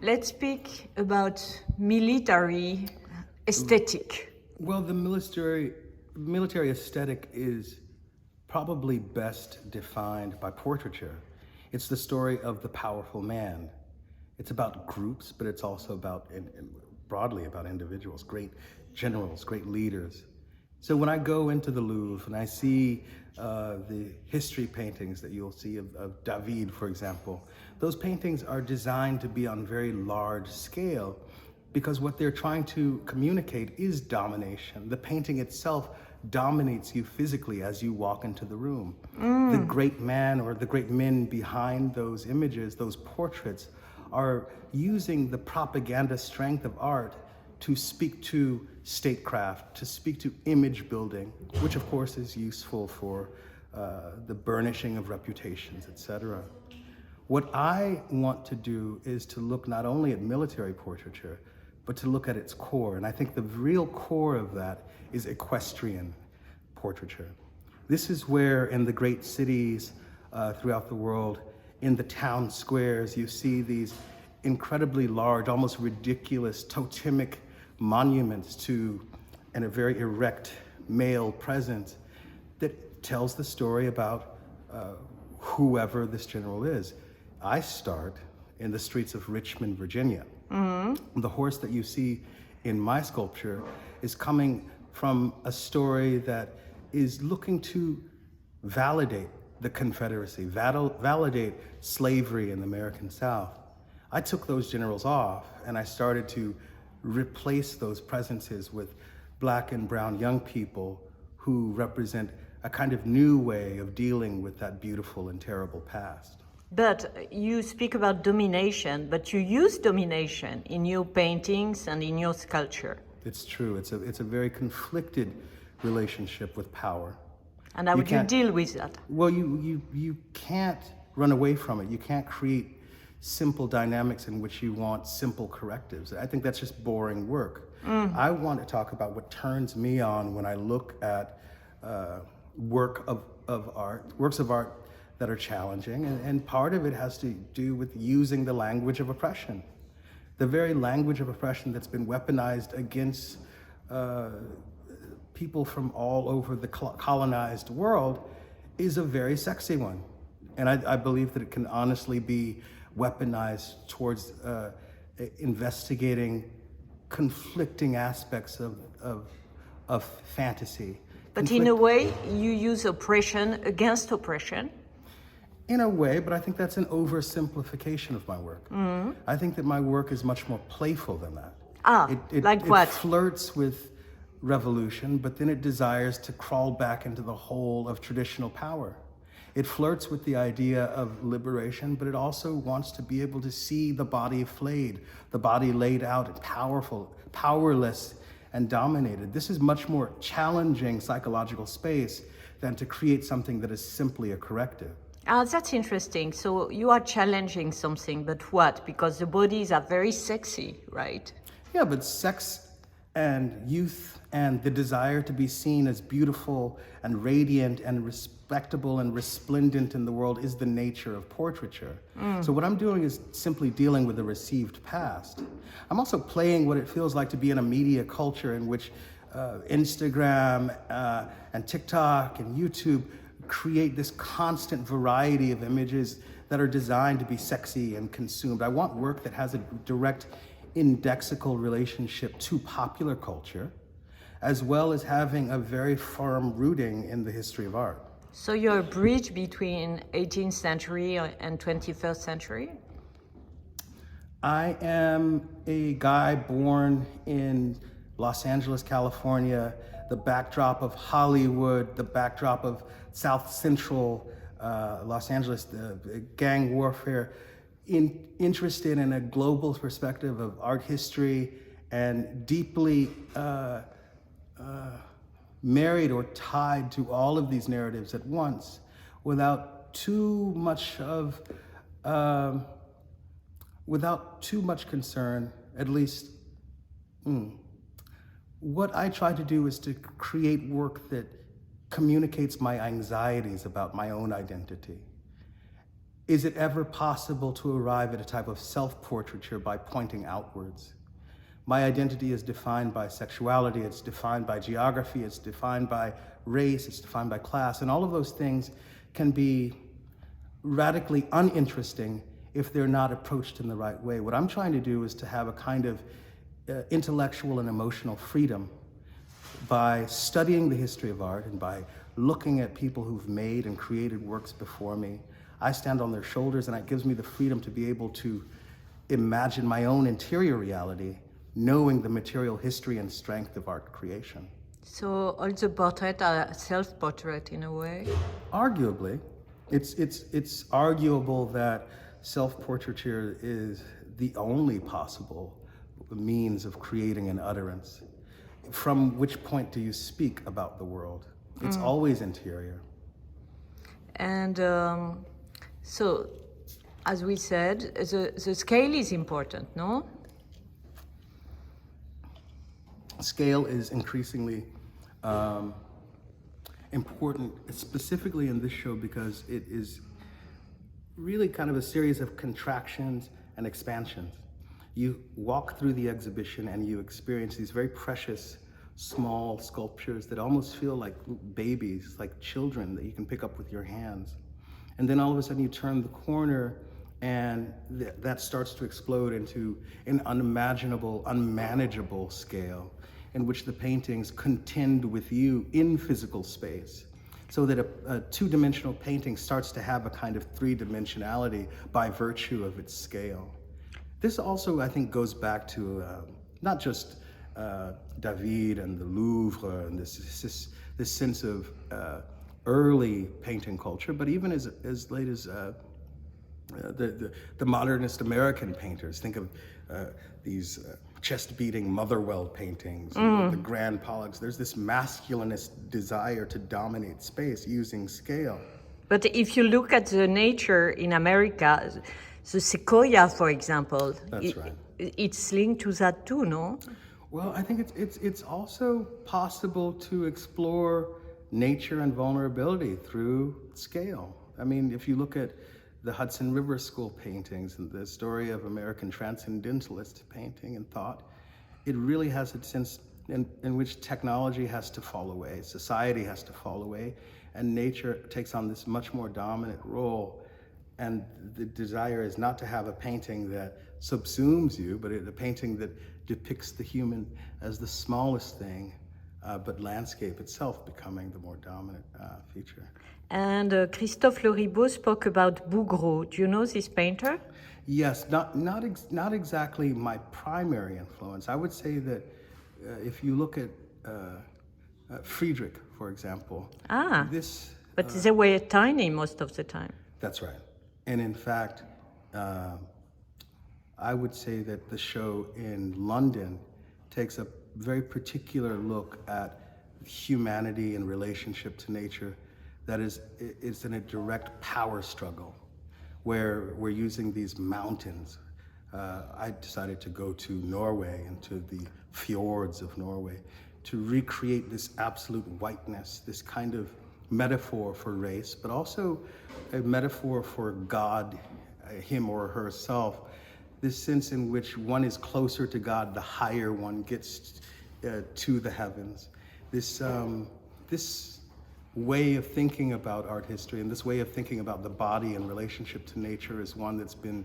Let's speak about military aesthetic. Well, the military aesthetic is probably best defined by portraiture. It's the story of the powerful man. It's about groups, but it's also about, broadly about individuals, great generals, great leaders. So when I go into the Louvre and I see the history paintings that you'll see of David, for example, those paintings are designed to be on very large scale because what they're trying to communicate is domination. The painting itself dominates you physically as you walk into the room. The great man or the great men behind those images, those portraits, are using the propaganda strength of art to speak to statecraft, to speak to image building, which of course is useful for the burnishing of reputations, etc. What I want to do is to look not only at military portraiture, but to look at its core. And I think the real core of that is equestrian portraiture. This is where in the great cities throughout the world, in the town squares, you see these incredibly large, almost ridiculous totemic monuments to, and a very erect male presence that tells the story about whoever this general is. I start in the streets of Richmond, Virginia. The horse that you see in my sculpture is coming from a story that is looking to validate the Confederacy, validate slavery in the American South. I took those generals off and I started to replace those presences with Black and brown young people who represent a kind of new way of dealing with that beautiful and terrible past. But you speak about domination, but you use domination in your paintings and in your sculpture. It's true. It's a very conflicted relationship with power. And how would you deal with that? Well, you can't run away from it. You can't create simple dynamics in which you want simple correctives. I think that's just boring work. I want to talk about what turns me on when I look at works of art that are challenging, and part of it has to do with using the language of oppression. The very language of oppression that's been weaponized against people from all over the colonized world is a very sexy one. And I believe that it can honestly be weaponized towards investigating conflicting aspects of fantasy. But in a way, you use oppression against oppression? In a way, but I think that's an oversimplification of my work. I think that my work is much more playful than that. Like what? It flirts with revolution, but then it desires to crawl back into the hole of traditional power. It flirts with the idea of liberation, but it also wants to be able to see the body flayed, the body laid out and powerful, powerless and dominated. This is much more challenging psychological space than to create something that is simply a corrective. That's interesting. So you are challenging something, but what? Because the bodies are very sexy, right? Yeah, but sex and youth and the desire to be seen as beautiful and radiant and respectable and resplendent in the world is the nature of portraiture. So what I'm doing is simply dealing with a received past. I'm also playing what it feels like to be in a media culture in which Instagram and TikTok and YouTube create this constant variety of images that are designed to be sexy and consumed. I want work that has a direct indexical relationship to popular culture, as well as having a very firm rooting in the history of art. So you're a bridge between 18th century and 21st century? I am a guy born in Los Angeles, California, the backdrop of Hollywood, the backdrop of South Central Los Angeles, the gang warfare, interested in a global perspective of art history and deeply married or tied to all of these narratives at once without too much concern, at least. What I try to do is to create work that communicates my anxieties about my own identity. is it ever possible to arrive at a type of self-portraiture by pointing outwards? My identity is defined by sexuality, it's defined by geography, it's defined by race, it's defined by class, and all of those things can be radically uninteresting if they're not approached in the right way. What I'm trying to do is to have a kind of intellectual and emotional freedom by studying the history of art and by looking at people who've made and created works before me. I stand on their shoulders, and it gives me the freedom to be able to imagine my own interior reality, knowing the material history and strength of art creation. So all the portraits are self-portrait in a way? Arguably. It's arguable that self-portraiture is the only possible means of creating an utterance. From which point do you speak about the world? It's always interior. And so, as we said, the scale is important, no? Scale is increasingly important, specifically in this show, because it is really kind of a series of contractions and expansions. You walk through the exhibition and you experience these very precious small sculptures that almost feel like babies, like children that you can pick up with your hands. And then all of a sudden you turn the corner and that starts to explode into an unimaginable, unmanageable scale in which the paintings contend with you in physical space. So that a two-dimensional painting starts to have a kind of three-dimensionality by virtue of its scale. This also, I think, goes back to not just David and the Louvre and this sense of early painting culture, but even as late as the modernist American painters. Think of these chest-beating Motherwell paintings, the grand Pollocks. There's this masculinist desire to dominate space using scale. But if you look at the nature in America, the sequoia, for example, That's right. It's linked to that too, no? Well, I think it's also possible to explore nature and vulnerability through scale. I mean, if you look at the Hudson River School paintings and the story of American transcendentalist painting and thought, it really has a sense in which technology has to fall away, society has to fall away, and nature takes on this much more dominant role. And the desire is not to have a painting that subsumes you, but a painting that depicts the human as the smallest thing, but landscape itself becoming the more dominant feature. And Christophe Loribeau spoke about Bouguereau. Do you know this painter? Yes, not exactly my primary influence. I would say that if you look at Friedrich, for example, but they were tiny most of the time. That's right. And in fact, I would say that the show in London takes a very particular look at humanity in relationship to nature that is in a direct power struggle, where we're using these mountains. I decided to go to Norway and to the fjords of Norway to recreate this absolute whiteness, this kind of metaphor for race, but also a metaphor for God, him or herself, this sense in which one is closer to God the higher one gets to the heavens. This way of thinking about art history and this way of thinking about the body in relationship to nature is one that's been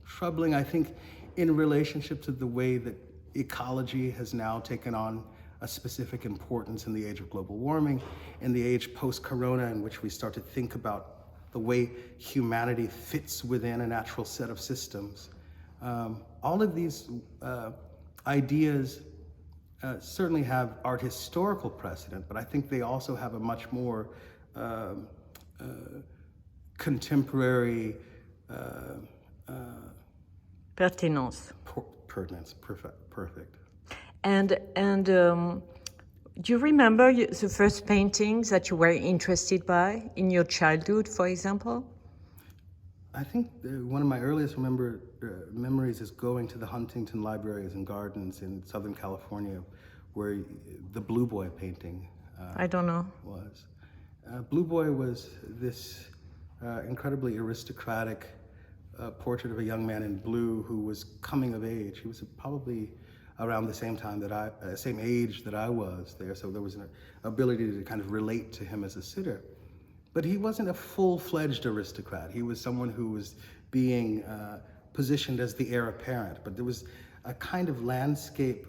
troubling, I think, in relationship to the way that ecology has now taken on a specific importance in the age of global warming, in the age post-corona, in which we start to think about the way humanity fits within a natural set of systems. All of these ideas certainly have art historical precedent, but I think they also have a much more contemporary pertinence. Pertinence, perfect. And do you remember the first paintings that you were interested by in your childhood, for example? I think one of my earliest memories is going to the Huntington Libraries and Gardens in Southern California, where the Blue Boy painting I don't know. was. Blue Boy was this incredibly aristocratic portrait of a young man in blue who was coming of age. He was probably around the same time same age that I was there, so there was an ability to kind of relate to him as a sitter. But he wasn't a full-fledged aristocrat. He was someone who was being positioned as the heir apparent, but there was a kind of landscape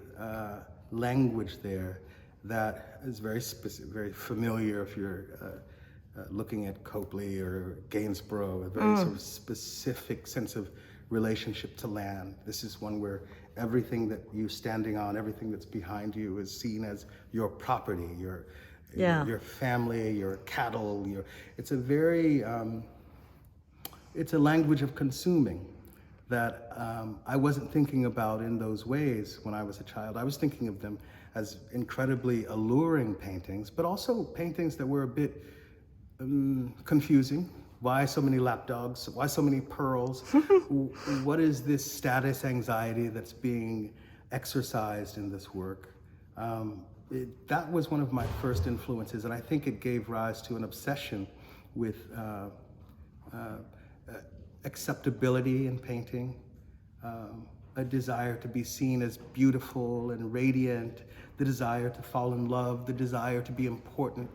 language there that is very specific, very familiar if you're looking at Copley or Gainsborough, a very sort of specific sense of relationship to land. This is one where everything that you're standing on, everything that's behind you is seen as your property, your family, your cattle. It's a very, it's a language of consuming that I wasn't thinking about in those ways when I was a child. I was thinking of them as incredibly alluring paintings, but also paintings that were a bit confusing. Why so many lapdogs? Why so many pearls? What is this status anxiety that's being exercised in this work? That was one of my first influences, and I think it gave rise to an obsession with acceptability in painting, a desire to be seen as beautiful and radiant, the desire to fall in love, the desire to be important.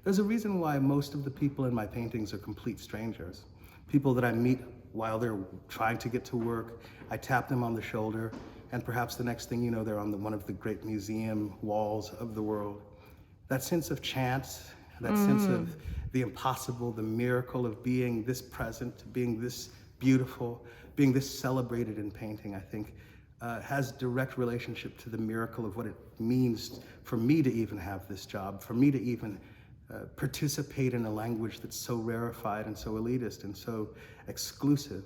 There's a reason why most of the people in my paintings are complete strangers. People that I meet while they're trying to get to work, I tap them on the shoulder, and perhaps the next thing you know, they're on one of the great museum walls of the world. That sense of chance, that sense of the impossible, the miracle of being this present, being this beautiful, being this celebrated in painting, I think, has direct relationship to the miracle of what it means for me to even have this job, for me to even participate in a language that's so rarefied and so elitist and so exclusive.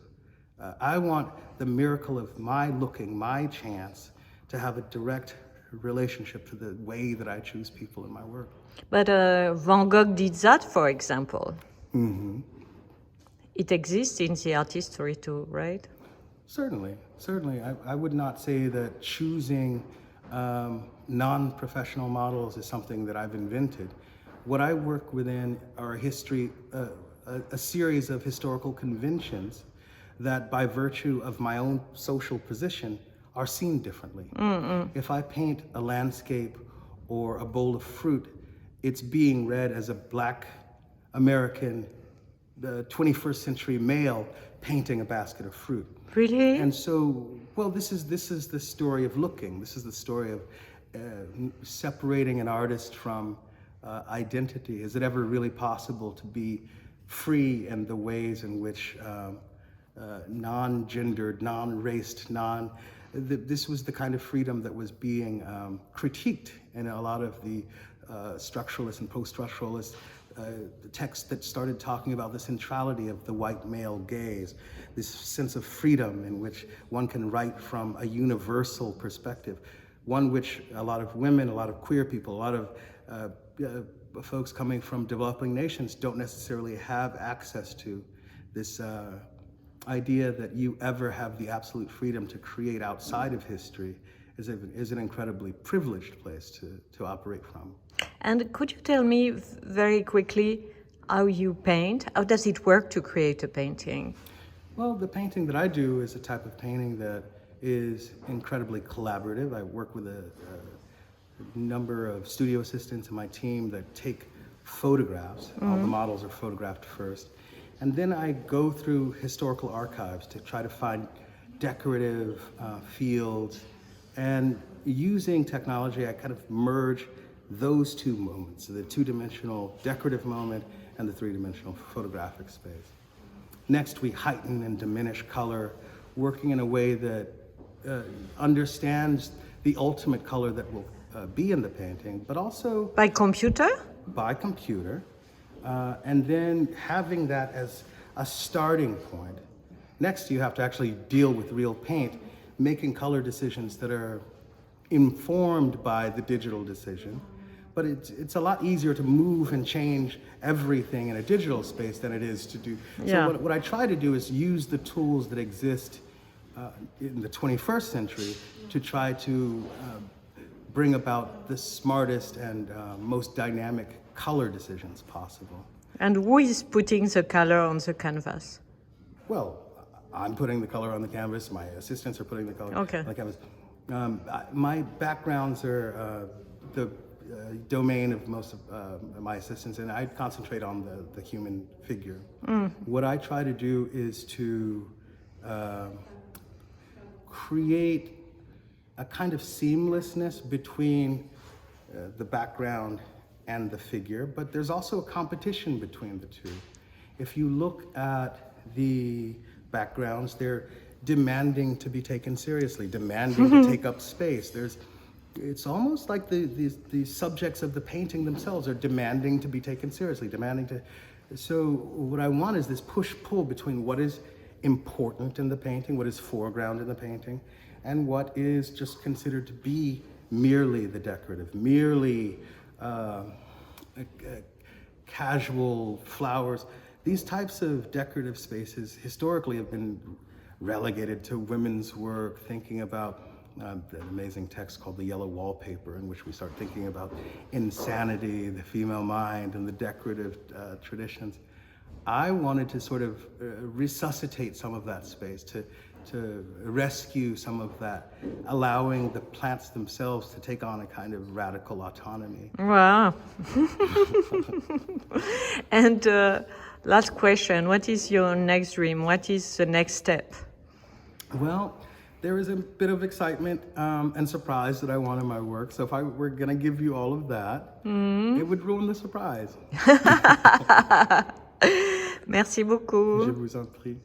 I want the miracle of my looking, my chance, to have a direct relationship to the way that I choose people in my work. But Van Gogh did that, for example. It exists in the art history too, right? Certainly. I would not say that choosing non-professional models is something that I've invented. What I work within are a series of historical conventions that, by virtue of my own social position, are seen differently. If I paint a landscape or a bowl of fruit, it's being read as a Black American, the 21st century male painting a basket of fruit. Really? And so, well, this is the story of looking. This is the story of separating an artist from identity. Is it ever really possible to be free in the ways in which non-gendered, non-raced, this was the kind of freedom that was being critiqued in a lot of the structuralist and post-structuralist texts that started talking about the centrality of the white male gaze, this sense of freedom in which one can write from a universal perspective, one which a lot of women, a lot of queer people, a lot of folks coming from developing nations don't necessarily have access to. This idea that you ever have the absolute freedom to create outside of history is an incredibly privileged place to operate from. And could you tell me very quickly how you paint? How does it work to create a painting? Well, the painting that I do is a type of painting that is incredibly collaborative. I work with a number of studio assistants in my team that take photographs. All the models are photographed first. And then I go through historical archives to try to find decorative fields. And using technology, I kind of merge those two moments, the two-dimensional decorative moment and the three-dimensional photographic space. Next, we heighten and diminish color, working in a way that understands the ultimate color that will be in the painting, but also By computer? By computer, and then having that as a starting point. Next, you have to actually deal with real paint, making color decisions that are informed by the digital decision. But it's a lot easier to move and change everything in a digital space than it is to do. Yeah. So what I try to do is use the tools that exist in the 21st century to try to bring about the smartest and most dynamic color decisions possible. And who is putting the color on the canvas? Well, I'm putting the color on the canvas. My assistants are putting the color on the canvas. My backgrounds are the domain of most of my assistants, and I concentrate on the human figure. What I try to do is to create a kind of seamlessness between the background and the figure, but there's also a competition between the two. If you look at the backgrounds, they're demanding to be taken seriously, demanding to take up space. It's almost like the subjects of the painting themselves are demanding to be taken seriously, so what I want is this push-pull between what is important in the painting, what is foreground in the painting, and what is just considered to be merely the decorative, merely casual flowers. These types of decorative spaces historically have been relegated to women's work, thinking about an amazing text called The Yellow Wallpaper, in which we start thinking about insanity, the female mind, and the decorative traditions. I wanted to sort of resuscitate some of that space, to rescue some of that, allowing the plants themselves to take on a kind of radical autonomy. Wow. And last question, what is your next dream? What is the next step? Well, there is a bit of excitement and surprise that I want in my work. So if I were going to give you all of that, it would ruin the surprise. Merci beaucoup. Je vous en prie.